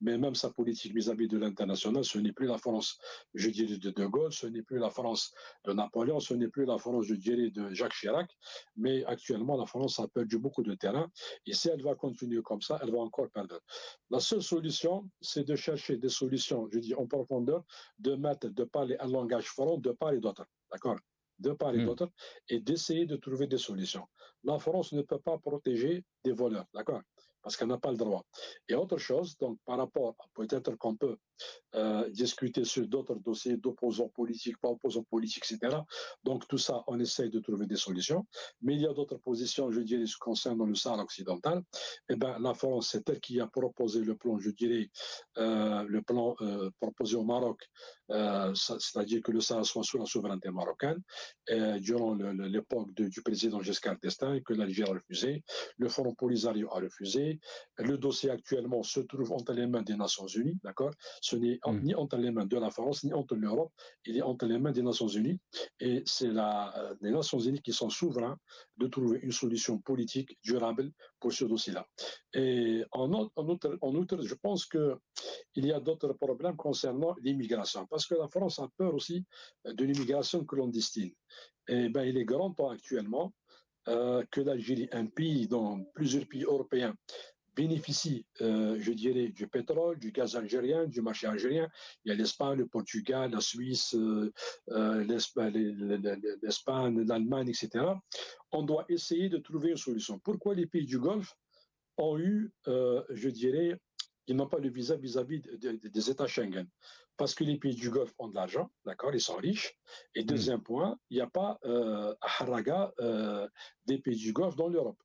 S3: mais même sa politique vis-à-vis de l'international, ce n'est plus la France, je dirais, de De Gaulle, ce n'est plus la France de Napoléon, ce n'est plus la France, je dirais, de Jacques Chirac, mais actuellement, la France a perdu beaucoup de terrain. Et si elle va continuer comme ça, elle va encore perdre. La seule solution, c'est de chercher des solutions, je dis, en profondeur, de parler un langage franc de part et d'autre. D'accord? De part et d'autre, et d'essayer de trouver des solutions. La France ne peut pas protéger des voleurs, d'accord? parce qu'elle n'a pas le droit. Et autre chose, donc par rapport, peut-être qu'on peut discuter sur d'autres dossiers d'opposants politiques, pas opposants politiques, etc. Donc tout ça, on essaye de trouver des solutions. Mais il y a d'autres positions, je dirais, concernant le Sahara occidental. Eh ben, la France, c'est elle qui a proposé le plan, je dirais, le plan proposé au Maroc, c'est-à-dire que le Sahara soit sous la souveraineté marocaine, durant l'époque du président Giscard d'Estaing, que l'Algérie a refusé, le Front Polisario a refusé. Le dossier actuellement se trouve entre les mains des Nations Unies, d'accord? Ce n'est ni entre les mains de la France, ni entre l'Europe, il est entre les mains des Nations Unies. Et c'est les Nations Unies qui sont souverains de trouver une solution politique durable pour ce dossier-là. Et en outre, je pense qu'il y a d'autres problèmes concernant l'immigration, parce que la France a peur aussi de l'immigration clandestine. Et ben, il est grand temps actuellement que l'Algérie, un pays dans plusieurs pays européens, bénéficie, je dirais, du pétrole, du gaz algérien, du marché algérien. Il y a l'Espagne, le Portugal, la Suisse, l'Espagne, l'Allemagne, etc. On doit essayer de trouver une solution. Pourquoi les pays du Golfe ont eu, je dirais, ils n'ont pas le visa vis-à-vis des États Schengen? Parce que les pays du Golfe ont de l'argent, d'accord, ils sont riches. Et deuxième point, il n'y a pas haraga des pays du Golfe dans l'Europe.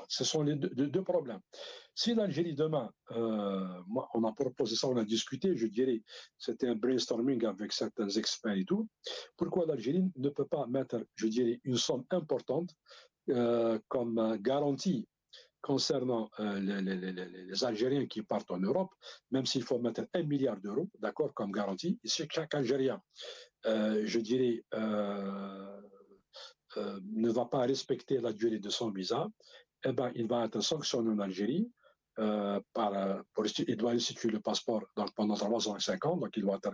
S3: Ce sont les deux problèmes. Si l'Algérie demain, on a proposé ça, on a discuté, je dirais, c'était un brainstorming avec certains experts et tout, pourquoi l'Algérie ne peut pas mettre, je dirais, une somme importante comme garantie concernant les Algériens qui partent en Europe, même s'il faut mettre 1 milliard d'euros, d'accord, comme garantie, et si chaque Algérien, je dirais, ne va pas respecter la durée de son visa, eh ben, il va être sanctionné en Algérie. Il doit restituer le passeport pendant 3 ans et 5 ans, donc il doit être,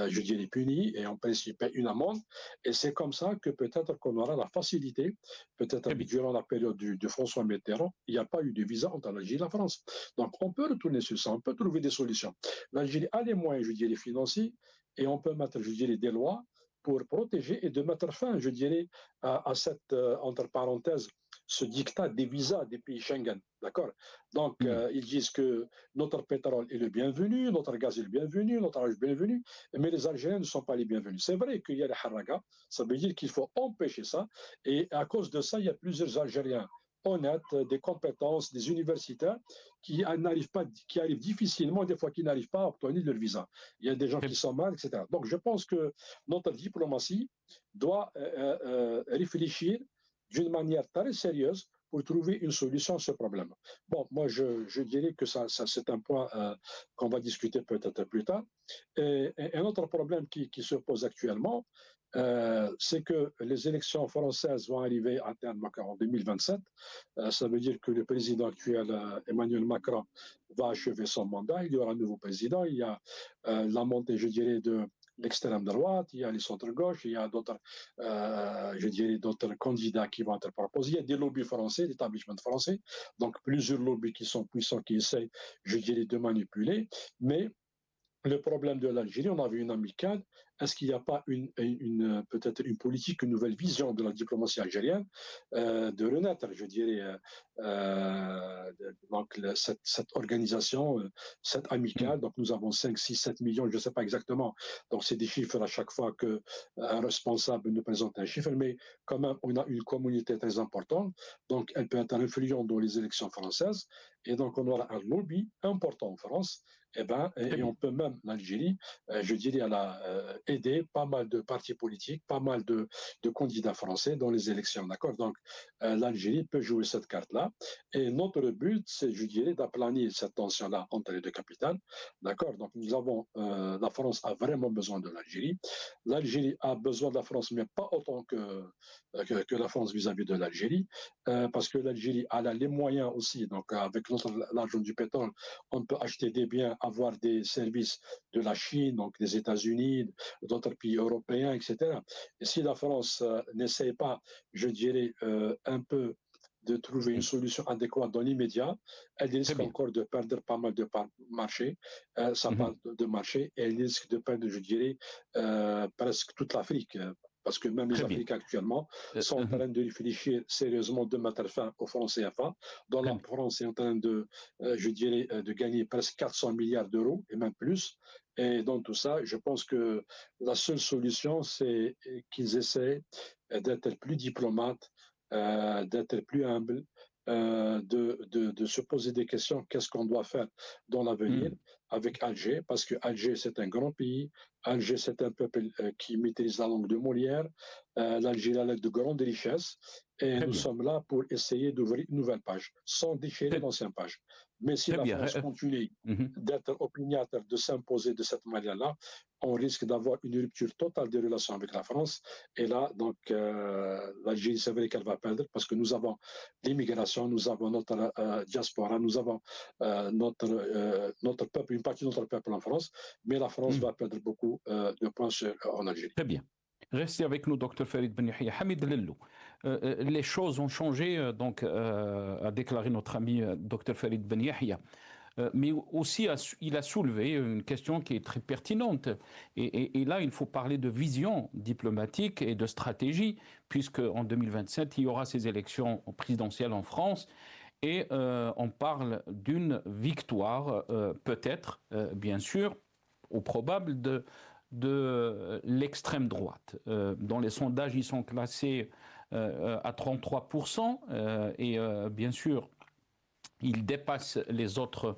S3: je dirais, puni, et en principe, il paie une amende. Et c'est comme ça que peut-être qu'on aura la facilité, peut-être durant la période de François Mitterrand, il n'y a pas eu de visa entre l'Algérie et la France. Donc on peut retourner sur ça, on peut trouver des solutions. L'Algérie a les moyens, je dirais, financiers, et on peut mettre, je dirais, des lois pour protéger et de mettre fin, je dirais, à cette, entre parenthèses, ce dictat des visas des pays Schengen, d'accord? Donc, ils disent que notre pétrole est le bienvenu, notre gaz est le bienvenu, notre argent est le bienvenu, mais les Algériens ne sont pas les bienvenus. C'est vrai qu'il y a les haragas, ça veut dire qu'il faut empêcher ça, et à cause de ça, il y a plusieurs Algériens honnêtes, des compétences, des universitaires qui arrivent difficilement, des fois qui n'arrivent pas à obtenir leur visa. Il y a des gens qui sont mal, etc. Donc, je pense que notre diplomatie doit réfléchir d'une manière très sérieuse pour trouver une solution à ce problème. Bon, moi, je dirais que ça c'est un point qu'on va discuter peut-être plus tard. Et un autre problème qui se pose actuellement, c'est que les élections françaises vont arriver à terme en 2027. Ça veut dire que le président actuel, Emmanuel Macron, va achever son mandat. Il y aura un nouveau président. Il y a la montée, je dirais, de l'extrême droite, il y a les centres-gauche, il y a d'autres, je dirais, d'autres candidats qui vont être proposés. Il y a des lobbies français, d'établissements français, donc plusieurs lobbies qui sont puissants, qui essayent, je dirais, de manipuler. Mais le problème de l'Algérie, on avait une amicale. Est-ce qu'il n'y a pas peut-être une politique, une nouvelle vision de la diplomatie algérienne de renaître, je dirais, donc cette organisation, cette amicale. Donc nous avons 5, 6, 7 millions, je ne sais pas exactement. Donc c'est des chiffres à chaque fois qu'un responsable nous présente un chiffre, mais quand même on a une communauté très importante. Donc elle peut être influente dans les élections françaises. Et donc on aura un lobby important en France. Et on peut même, l'Algérie, je dirais, elle a aidé pas mal de partis politiques, pas mal de candidats français dans les élections. D'accord? Donc, l'Algérie peut jouer cette carte-là. Et notre but, c'est, je dirais, d'aplanir cette tension-là entre les deux capitales. D'accord? Donc, la France a vraiment besoin de l'Algérie. L'Algérie a besoin de la France, mais pas autant que la France vis-à-vis de l'Algérie, parce que l'Algérie a les moyens aussi. Donc, avec l'argent du pétrole, on peut acheter des biens, avoir des services de la Chine, donc des États-Unis, d'autres pays européens, etc. Et si la France n'essaie pas, je dirais, un peu de trouver une solution adéquate dans l'immédiat, elle risque encore de perdre pas mal de marché, sa part de marché, et elle risque de perdre, je dirais, presque toute l'Afrique. parce que même les Africains actuellement sont en train de réfléchir sérieusement de mettre fin au franc CFA, dont la France est en train de, je dirais, de gagner presque 400 milliards d'euros et même plus. Et dans tout ça, je pense que la seule solution, c'est qu'ils essaient d'être plus diplomates, d'être plus humbles, de se poser des questions, qu'est-ce qu'on doit faire dans l'avenir avec Alger, parce que Alger, c'est un grand pays, Alger, c'est un peuple qui maîtrise la langue de Molière, l'Algérie a de grandes richesses, et nous sommes là pour essayer d'ouvrir une nouvelle page, sans déchirer l'ancienne page. Mais si la France continue d'être opiniâtre, de s'imposer de cette manière-là, on risque d'avoir une rupture totale des relations avec la France. Et là, donc, l'Algérie, c'est vrai qu'elle va perdre parce que nous avons l'immigration, nous avons notre diaspora, nous avons notre peuple, une partie de notre peuple en France, mais la France va perdre beaucoup de points en Algérie.
S1: Très bien. Restez avec nous, Dr Farid Ben Yahia. Hamid Lellou, les choses ont changé, donc, a déclaré notre ami Dr Farid Ben Yahia. Mais aussi, il a soulevé une question qui est très pertinente. Et là, il faut parler de vision diplomatique et de stratégie, puisque en 2027, il y aura ces élections présidentielles en France. Et on parle d'une victoire, peut-être, bien sûr, ou probable, de l'extrême droite. Dans les sondages, ils sont classés à 33%. Et bien sûr, ils dépassent les autres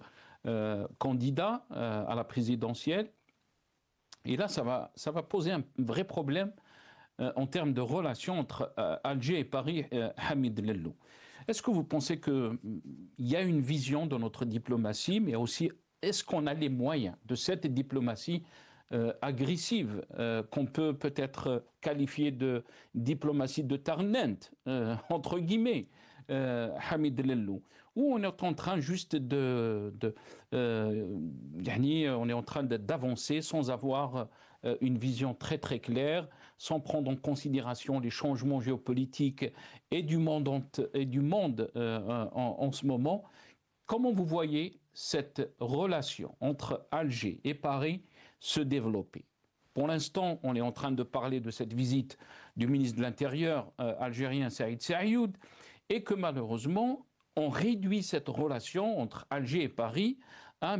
S1: candidats à la présidentielle. Et là, ça va poser un vrai problème en termes de relations entre Alger et Paris, Hamid Lellou. Est-ce que vous pensez qu'il y a une vision de notre diplomatie, mais aussi est-ce qu'on a les moyens de cette diplomatie agressive qu'on peut peut-être qualifier de diplomatie de Tarnent, entre guillemets, Hamid Lellou, où on est en train juste on est en train d'avancer sans avoir une vision très très claire, sans prendre en considération les changements géopolitiques et du monde en ce moment. Comment vous voyez cette relation entre Alger et Paris se développer? Pour l'instant, on est en train de parler de cette visite du ministre de l'Intérieur algérien Saïd Saïoud, et que malheureusement, on réduit cette relation entre Alger et Paris à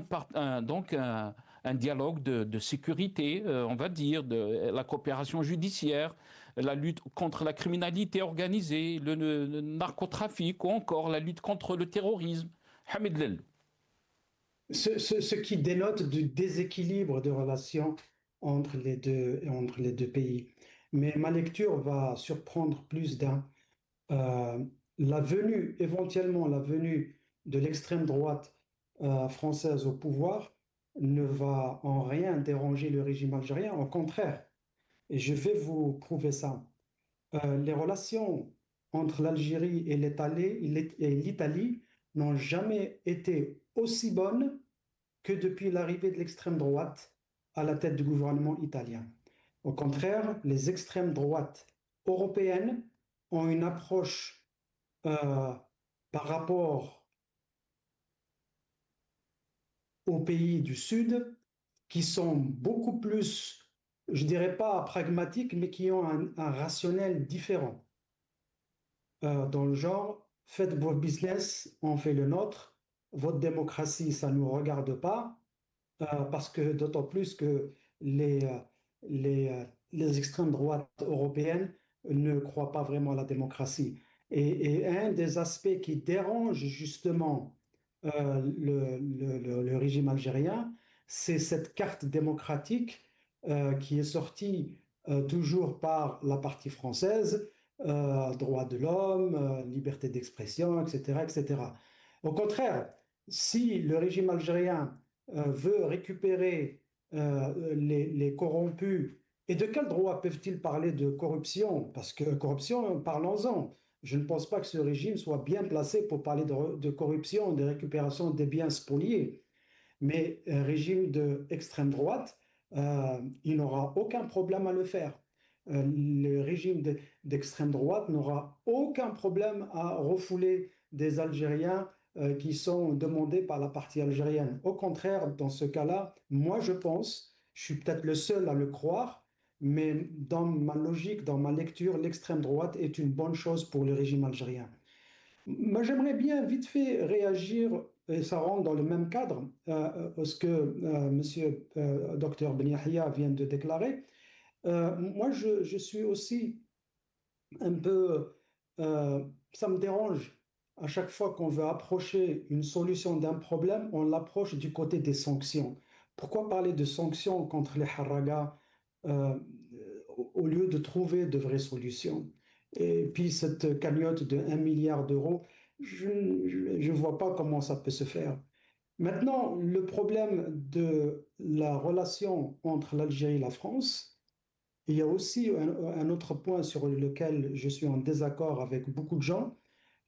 S1: un dialogue de sécurité, on va dire, de la coopération judiciaire, la lutte contre la criminalité organisée, le narcotrafic ou encore la lutte contre le terrorisme. Hamid Lellou.
S2: Ce qui dénote du déséquilibre de relations entre les deux pays. Mais ma lecture va surprendre plus d'un. Éventuellement la venue de l'extrême droite française au pouvoir ne va en rien déranger le régime algérien, au contraire. Et je vais vous prouver ça. Les relations entre l'Algérie et l'Italie n'ont jamais été aussi bonnes que depuis l'arrivée de l'extrême droite à la tête du gouvernement italien. Au contraire, les extrêmes droites européennes ont une approche par rapport aux pays du Sud qui sont beaucoup plus, je dirais pas pragmatiques, mais qui ont un rationnel différent. Dans le genre, faites vos business, on fait le nôtre, votre démocratie, ça ne nous regarde pas, parce que d'autant plus que les extrêmes droites européennes ne croient pas vraiment à la démocratie. Et un des aspects qui dérange justement le régime algérien, c'est cette carte démocratique qui est sortie toujours par la partie française, droits de l'homme, liberté d'expression, etc., etc. Au contraire, si le régime algérien veut récupérer les corrompus, et de quel droit peuvent-ils parler de corruption? Parce que corruption, parlons-en. Je ne pense pas que ce régime soit bien placé pour parler de corruption, de récupération des biens spoliés. Mais un régime d'extrême droite, il n'aura aucun problème à le faire. Le régime d'extrême droite n'aura aucun problème à refouler des Algériens qui sont demandés par la partie algérienne. Au contraire, dans ce cas-là, moi je pense, je suis peut-être le seul à le croire, mais dans ma logique, dans ma lecture, l'extrême droite est une bonne chose pour le régime algérien. Moi, j'aimerais bien vite fait réagir, et ça rentre dans le même cadre, ce que Monsieur Dr Ben Yahya vient de déclarer. Moi, je suis aussi un peu, ça me dérange à chaque fois qu'on veut approcher une solution d'un problème, on l'approche du côté des sanctions. Pourquoi parler de sanctions contre les Haragas au lieu de trouver de vraies solutions? Et puis cette cagnotte de 1 milliard d'euros, je ne vois pas comment ça peut se faire. Maintenant, le problème de la relation entre l'Algérie et la France, il y a aussi un autre point sur lequel je suis en désaccord avec beaucoup de gens.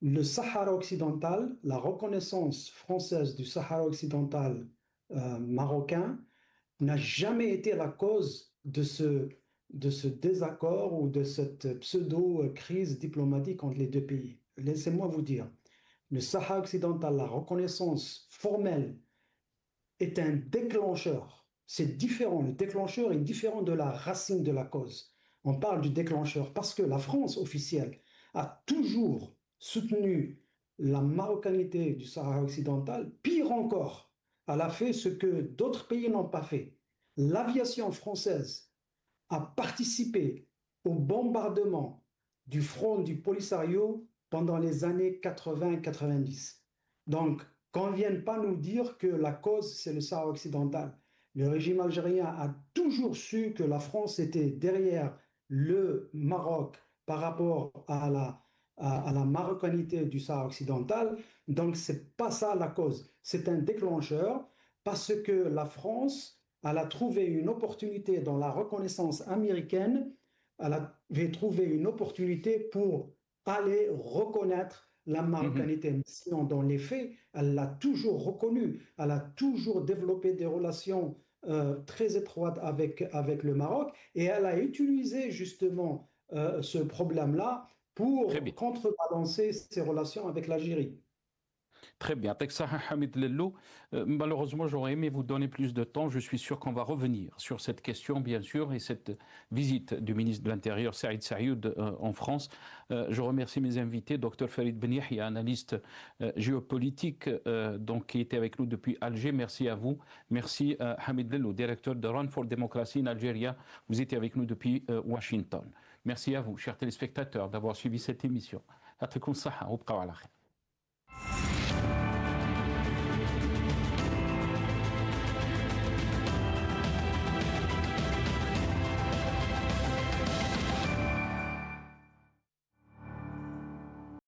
S2: Le Sahara occidental, la reconnaissance française du Sahara occidental marocain n'a jamais été la cause de ce désaccord ou de cette pseudo-crise diplomatique entre les deux pays. Laissez-moi vous dire, le Sahara occidental, la reconnaissance formelle est un déclencheur. C'est différent, le déclencheur est différent de la racine de la cause. On parle du déclencheur parce que la France officielle a toujours soutenu la marocanité du Sahara occidental. Pire encore, elle a fait ce que d'autres pays n'ont pas fait. L'aviation française a participé au bombardement du front du Polisario pendant les années 80-90. Donc, qu'on ne vienne pas nous dire que la cause, c'est le Sahara occidental. Le régime algérien a toujours su que la France était derrière le Maroc par rapport à la marocanité du Sahara occidental. Donc, ce n'est pas ça la cause. C'est un déclencheur parce que la France, elle a trouvé une opportunité dans la reconnaissance américaine, elle avait trouvé une opportunité pour aller reconnaître la marocanité. Sinon, dans les faits, elle l'a toujours reconnue. Elle a toujours développé des relations très étroites avec le Maroc et elle a utilisé justement ce problème-là pour contrebalancer ses relations avec l'Algérie.
S1: Très bien. Avec ça, Hamid Lello, malheureusement, j'aurais aimé vous donner plus de temps. Je suis sûr qu'on va revenir sur cette question, bien sûr, et cette visite du ministre de l'Intérieur, Saïd Saïoud, en France. Je remercie mes invités, Dr Farid Ben Yahya, analyste géopolitique, donc, qui était avec nous depuis Alger. Merci à vous. Merci Hamid Lello, directeur de Run for Democracy in Algeria. Vous étiez avec nous depuis Washington. Merci à vous, chers téléspectateurs, d'avoir suivi cette émission. Yatikoum saha, wa bqaw ala khair.